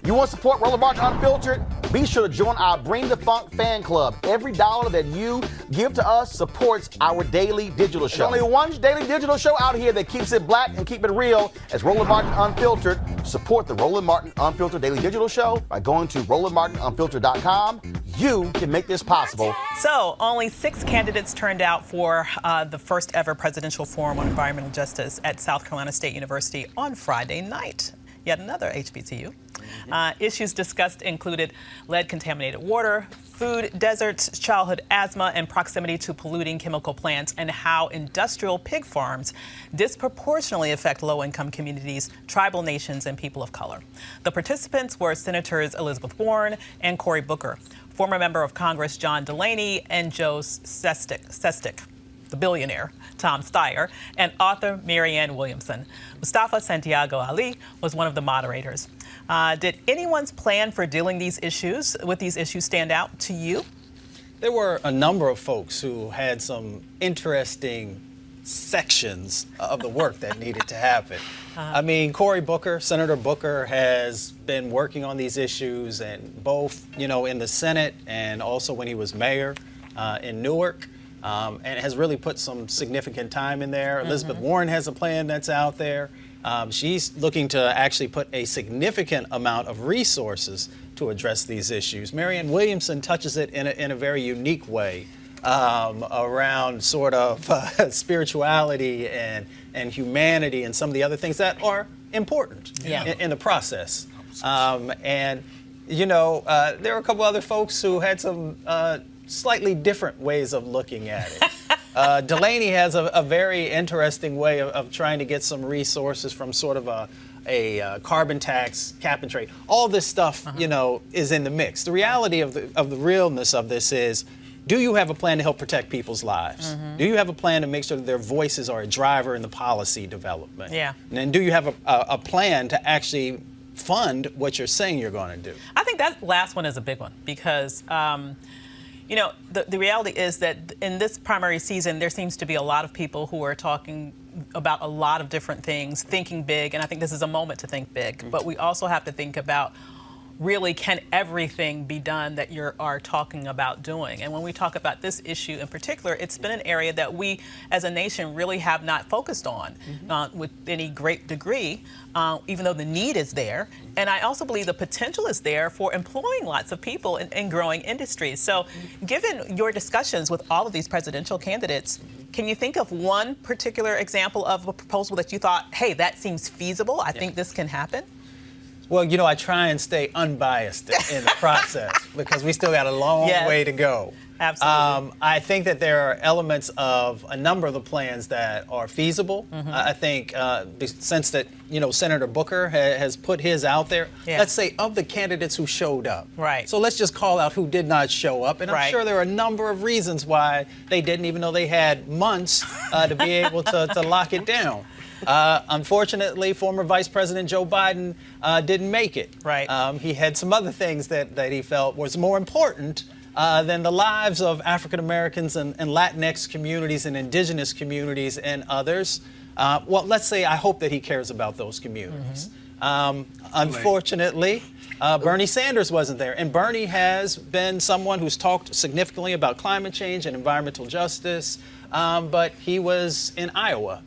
You want to support Roland Martin Unfiltered? Be sure to join our Bring the Funk fan club. Every dollar that you give to us supports our daily digital show. There's only one daily digital show out here that keeps it black and keep it real as Roland Martin Unfiltered. Support the Roland Martin Unfiltered daily digital show by going to RolandMartinUnfiltered.com. You can make this possible. So, only 6 candidates turned out for the first ever presidential forum on environmental justice at South Carolina State University on Friday night. Yet another HBCU. Issues discussed included lead-contaminated water, food deserts, childhood asthma, and proximity to polluting chemical plants, and how industrial pig farms disproportionately affect low-income communities, tribal nations, and people of color. The participants were Senators Elizabeth Warren and Cory Booker, former member of Congress John Delaney, and Joe Sestak, the billionaire, Tom Steyer, and author Marianne Williamson. Mustafa Santiago Ali was one of the moderators. Did anyone's plan for dealing with these issues stand out to you? There were a number of folks who had some interesting sections of the work that needed to happen. I mean, Cory Booker, Senator Booker, has been working on these issues, and both, in the Senate and also when he was mayor in Newark. And has really put some significant time in there. Elizabeth Warren has a plan that's out there. She's looking to actually put a significant amount of resources to address these issues. Marianne Williamson touches it in a very unique way around sort of spirituality and humanity and some of the other things that are important in the process. And, there are a couple other folks who had some slightly different ways of looking at it. Delaney has a very interesting way of trying to get some resources from sort of a carbon tax, cap and trade. All this stuff, is in the mix. The reality of the realness of this is, do you have a plan to help protect people's lives? Do you have a plan to make sure that their voices are a driver in the policy development? Yeah. And then do you have a plan to actually fund what you're saying you're going to do? I think that last one is a big one because the reality is that in this primary season, there seems to be a lot of people who are talking about a lot of different things, thinking big, and I think this is a moment to think big. But we also have to think about, really, can everything be done that you are talking about doing? And when we talk about this issue in particular, it's been an area that we as a nation really have not focused on with any great degree, even though the need is there. And I also believe the potential is there for employing lots of people in growing industries. So given your discussions with all of these presidential candidates, can you think of one particular example of a proposal that you thought, hey, that seems feasible, I think this can happen? Well, I try and stay unbiased in the process because we still got a long way to go. Absolutely. I think that there are elements of a number of the plans that are feasible. I think since that, Senator Booker has put his out there, let's say of the candidates who showed up. Right. So let's just call out who did not show up. And I'm sure there are a number of reasons why they didn't, even though they had months to be able to lock it down. Unfortunately, former Vice President Joe Biden didn't make it. Right. He had some other things that he felt was more important than the lives of African Americans and Latinx communities and indigenous communities and others. Well, let's say I hope that he cares about those communities. Unfortunately, Bernie Sanders wasn't there. And Bernie has been someone who's talked significantly about climate change and environmental justice, but he was in Iowa.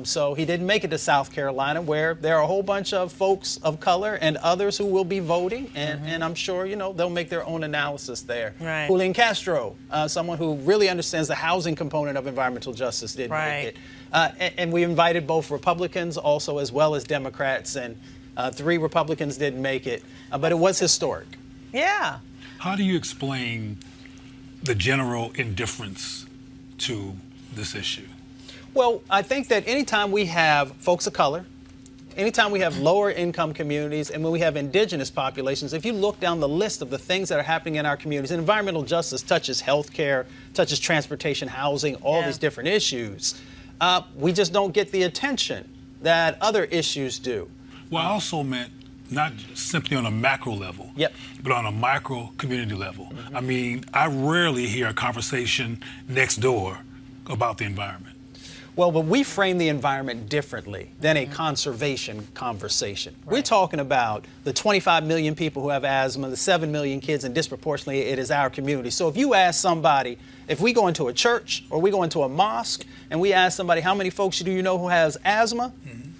So he didn't make it to South Carolina, where there are a whole bunch of folks of color and others who will be voting, and I'm sure they'll make their own analysis there. Right. Julian Castro, someone who really understands the housing component of environmental justice, didn't make it. And we invited both Republicans also as well as Democrats, and 3 Republicans didn't make it, but it was historic. Yeah. How do you explain the general indifference to this issue? Well, I think that anytime we have folks of color, anytime we have lower income communities, and when we have indigenous populations, if you look down the list of the things that are happening in our communities, and environmental justice touches healthcare, touches transportation, housing, all these different issues, we just don't get the attention that other issues do. Well, I also meant not simply on a macro level, but on a micro community level. I mean, I rarely hear a conversation next door about the environment. Well, but we frame the environment differently than a conservation conversation. Right. We're talking about the 25 million people who have asthma, the 7 million kids, and disproportionately it is our community. So if you ask somebody, if we go into a church or we go into a mosque and we ask somebody, how many folks do you know who has asthma?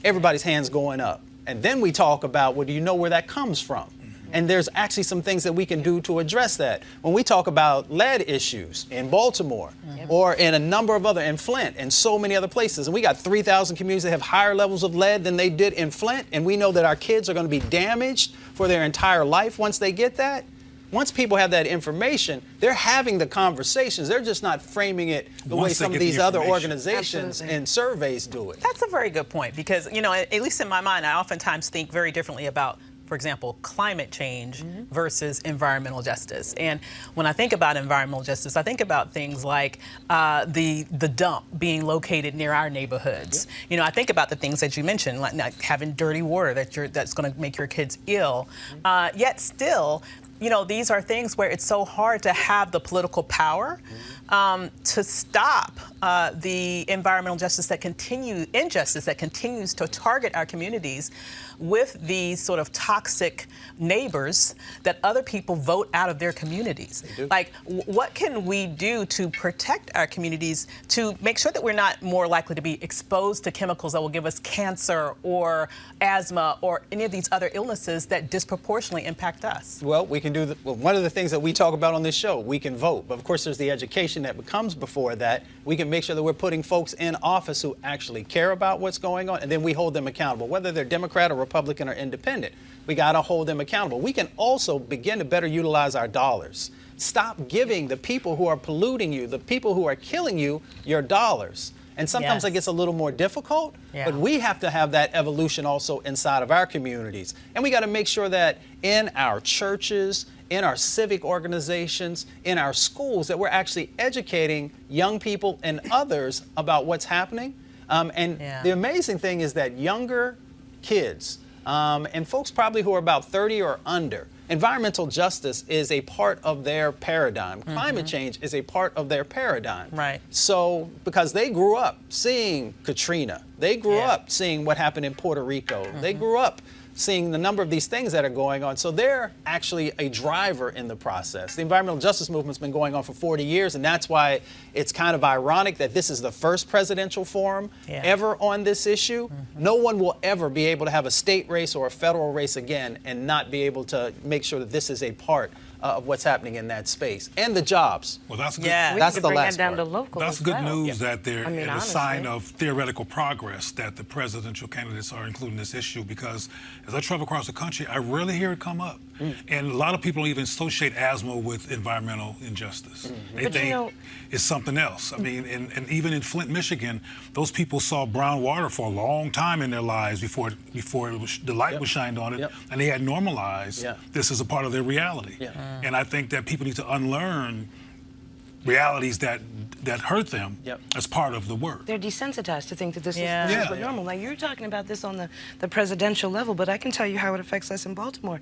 Everybody's hands going up. And then we talk about, well, do you know where that comes from? And there's actually some things that we can do to address that. When we talk about lead issues in Baltimore or in a number of other, in Flint and so many other places, and we got 3,000 communities that have higher levels of lead than they did in Flint, and we know that our kids are going to be damaged for their entire life once they get that. Once people have that information, they're having the conversations. They're just not framing it the way some of these other organizations and surveys do it. That's a very good point because, you know, at least in my mind, I oftentimes think very differently about, for example, climate change versus environmental justice. And when I think about environmental justice, I think about things like the dump being located near our neighborhoods. You know, I think about the things that you mentioned, like having dirty water that's going to make your kids ill. Yet still, you know, these are things where it's so hard to have the political power to stop the environmental injustice that continues to target our communities with these sort of toxic neighbors that other people vote out of their communities. Like, what can we do to protect our communities to make sure that we're not more likely to be exposed to chemicals that will give us cancer or asthma or any of these other illnesses that disproportionately impact us? Well, we can do one of the things that we talk about on this show, we can vote. But of course, there's the education that comes before that. We can make sure that we're putting folks in office who actually care about what's going on, and then we hold them accountable, whether they're Democrat or Republican or independent. We got to hold them accountable. We can also begin to better utilize our dollars. Stop giving the people who are polluting you, the people who are killing you, your dollars. And sometimes it gets a little more difficult, but we have to have that evolution also inside of our communities. And we got to make sure that in our churches, in our civic organizations, in our schools, that we're actually educating young people and others about what's happening. The amazing thing is that younger kids and folks probably who are about 30 or under, environmental justice is a part of their paradigm. Climate change is a part of their paradigm. Right. So, because they grew up seeing Katrina, they grew up seeing what happened in Puerto Rico, they grew up seeing the number of these things that are going on. So they're actually a driver in the process. The environmental justice movement's been going on for 40 years, and that's why it's kind of ironic that this is the first presidential forum ever on this issue. No one will ever be able to have a state race or a federal race again and not be able to make sure that this is a part of what's happening in that space. And the jobs. Well, that's good. That's the last part. That's good news that they're a sign of theoretical progress that the presidential candidates are including this issue, because as I travel across the country, I rarely hear it come up. And a lot of people don't even associate asthma with environmental injustice. They think it's something else. I mean, and even in Flint, Michigan, those people saw brown water for a long time in their lives before the light was shined on it, and they had normalized this as a part of their reality. And I think that people need to unlearn realities that hurt them as part of the work. They're desensitized to think that this is normal. Like, you're talking about this on the presidential level, but I can tell you how it affects us in Baltimore.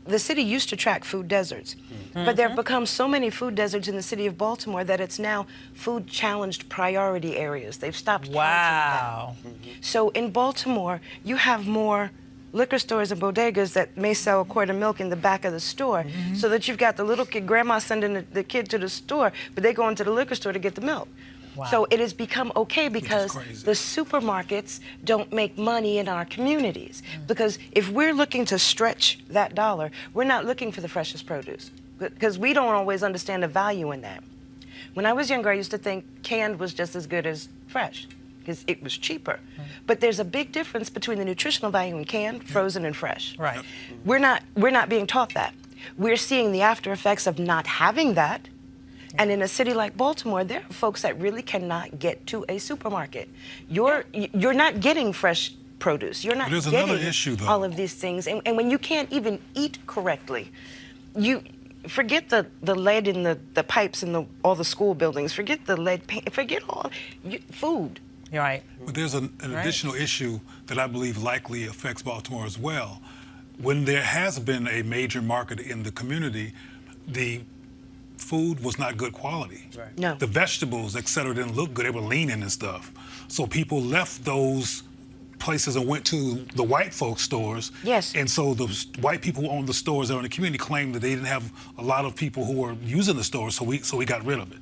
The city used to track food deserts, but there have become so many food deserts in the city of Baltimore that it's now food challenged priority areas. They've stopped counting that. So in Baltimore, you have more liquor stores and bodegas that may sell a quart of milk in the back of the store, so that you've got the little kid, grandma sending the kid to the store, but they go into the liquor store to get the milk. So it has become okay because the supermarkets don't make money in our communities. Because if we're looking to stretch that dollar, we're not looking for the freshest produce, because we don't always understand the value in that. When I was younger, I used to think canned was just as good as fresh, because it was cheaper. But there's a big difference between the nutritional value in canned, frozen, and fresh. Right. We're not being taught that. We're seeing the after effects of not having that. And in a city like Baltimore, there are folks that really cannot get to a supermarket. You're not getting fresh produce. You're not getting all of these things. And when you can't even eat correctly, you forget the lead in the pipes in all the school buildings. Forget the lead paint. Forget food. You're right. But there's an additional issue that I believe likely affects Baltimore as well. When there has been a major market in the community, the food was not good quality. Right. No. The vegetables, et cetera, didn't look good. They were leaning and stuff. So people left those places and went to the white folks stores. Yes. And so the white people who owned the stores that were in the community claimed that they didn't have a lot of people who were using the stores, so we got rid of it.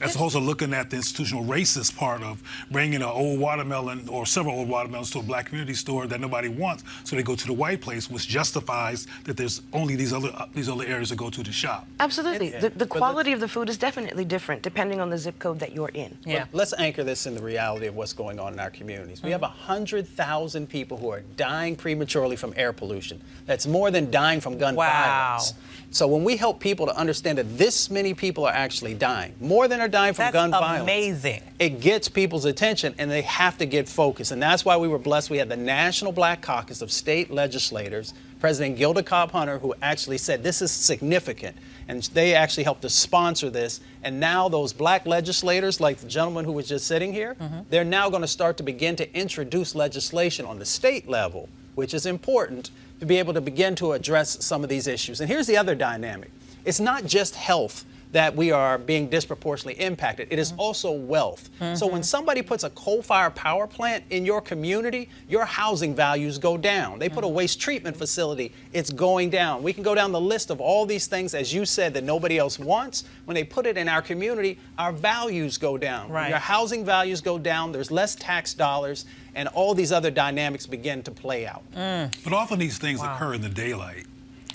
As opposed to looking at the institutional racist part of bringing an old watermelon or several old watermelons to a black community store that nobody wants, so they go to the white place, which justifies that there's only these other areas to go to shop. Absolutely. The quality of the food is definitely different depending on the zip code that you're in. Yeah. But let's anchor this in the reality of what's going on in our communities. We have 100,000 people who are dying prematurely from air pollution. That's more than dying from gun violence. So when we help people to understand that this many people are actually dying, more than are dying from gun violence. Amazing. It gets people's attention, and they have to get focused. And that's why we were blessed. We had the National Black Caucus of state legislators, President Gilda Cobb-Hunter, who actually said this is significant. And they actually helped to sponsor this. And now those black legislators, like the gentleman who was just sitting here, they're now going to start to begin to introduce legislation on the state level, which is important to be able to begin to address some of these issues. And here's the other dynamic. It's not just health that we are being disproportionately impacted. It is also wealth. So when somebody puts a coal-fired power plant in your community, your housing values go down. They put a waste treatment facility, it's going down. We can go down the list of all these things, as you said, that nobody else wants. When they put it in our community, our values go down. Right. Your housing values go down, there's less tax dollars, and all these other dynamics begin to play out. But often these things occur in the daylight.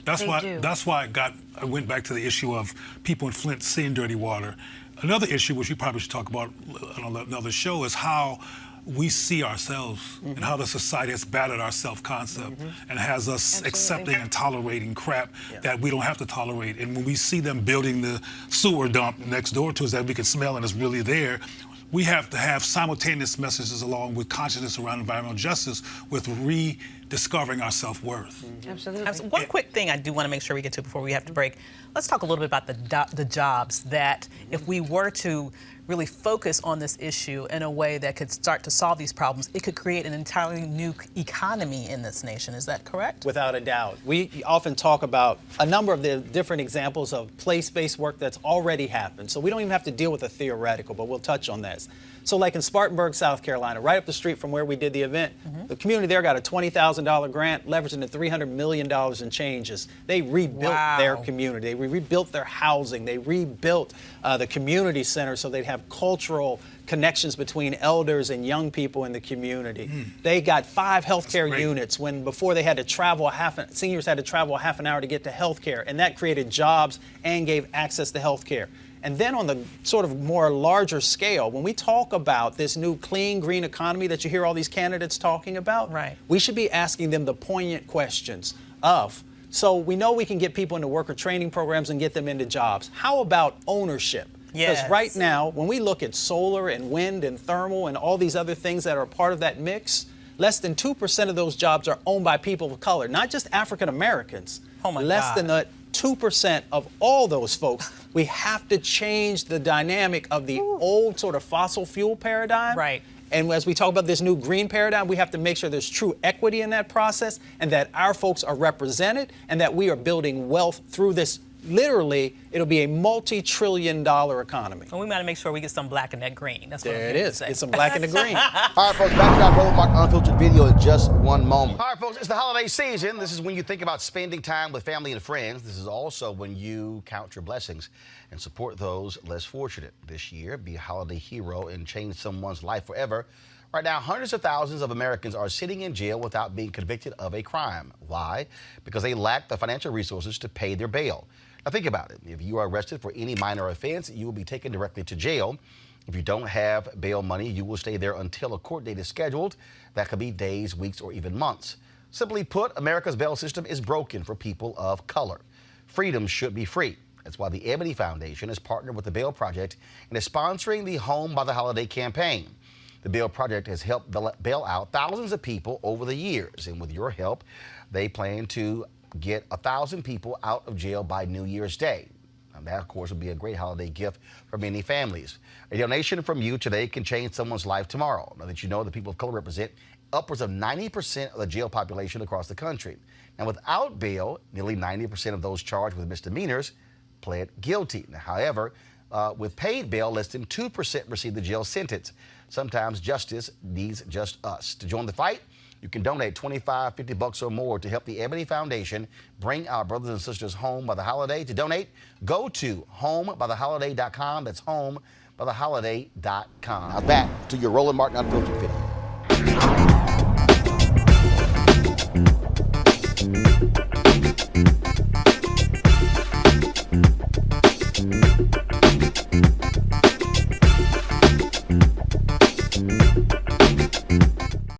That's why I went back to the issue of people in Flint seeing dirty water. Another issue, which we probably should talk about on another show, is how we see ourselves and how the society has battered our self-concept and has us accepting and tolerating crap that we don't have to tolerate. And when we see them building the sewer dump next door to us that we can smell and it's really there, we have to have simultaneous messages along with consciousness around environmental justice with rediscovering our self-worth. Absolutely. One quick thing I do want to make sure we get to before we have to break. Let's talk a little bit about the jobs that if we were to really focus on this issue in a way that could start to solve these problems, it could create an entirely new economy in this nation. Is that correct? Without a doubt. We often talk about a number of the different examples of place-based work that's already happened. So we don't even have to deal with the theoretical, but we'll touch on this. So like in Spartanburg, South Carolina, right up the street from where we did the event, the community there got a $20,000 grant, leveraged into $300 million in changes. They rebuilt their community. They rebuilt their housing. They rebuilt the community center so they'd have cultural connections between elders and young people in the community. They got 5 healthcare units when before they had to travel seniors had to travel a half an hour to get to healthcare, and that created jobs and gave access to healthcare. And then on the sort of more larger scale, when we talk about this new clean, green economy that you hear all these candidates talking about, we should be asking them the poignant questions of, so we know we can get people into worker training programs and get them into jobs. How about ownership? Because right now, when we look at solar and wind and thermal and all these other things that are part of that mix, less than 2% of those jobs are owned by people of color, not just African Americans. Less than 2% of all those folks. We have to change the dynamic of the old sort of fossil fuel paradigm. And as we talk about this new green paradigm, we have to make sure there's true equity in that process and that our folks are represented and that we are building wealth through this. Literally, it'll be a multi-trillion-dollar economy. And we got to make sure we get some black in that green. That's what there it is. Get some black in the green. All right, folks, back to our Roland Mark Unfiltered video in just one moment. All right, folks, it's the holiday season. This is when you think about spending time with family and friends. This is also when you count your blessings and support those less fortunate. This year, be a holiday hero and change someone's life forever. Right now, hundreds of thousands of Americans are sitting in jail without being convicted of a crime. Why? Because they lack the financial resources to pay their bail. Now think about it. If you are arrested for any minor offense, you will be taken directly to jail. If you don't have bail money, you will stay there until a court date is scheduled. That could be days, weeks, or even months. Simply put, America's bail system is broken for people of color. Freedom should be free. That's why the Ebony Foundation has partnered with the Bail Project and is sponsoring the Home by the Holiday campaign. The Bail Project has helped bail out thousands of people over the years, and with your help, they plan to get 1,000 people out of jail by New Year's Day. And that, of course, would be a great holiday gift for many families. A donation from you today can change someone's life tomorrow. Now that you know the people of color represent upwards of 90% of the jail population across the country. Now, without bail, nearly 90% of those charged with misdemeanors pled guilty. Now, however, with paid bail, less than 2% receive the jail sentence. Sometimes justice needs just us. To join the fight, you can donate $25, $50 or more to help the Ebony Foundation bring our brothers and sisters home by the holiday. To donate, go to homebytheholiday.com. That's homebytheholiday.com. Now back to your Roland Martin Unfiltered video.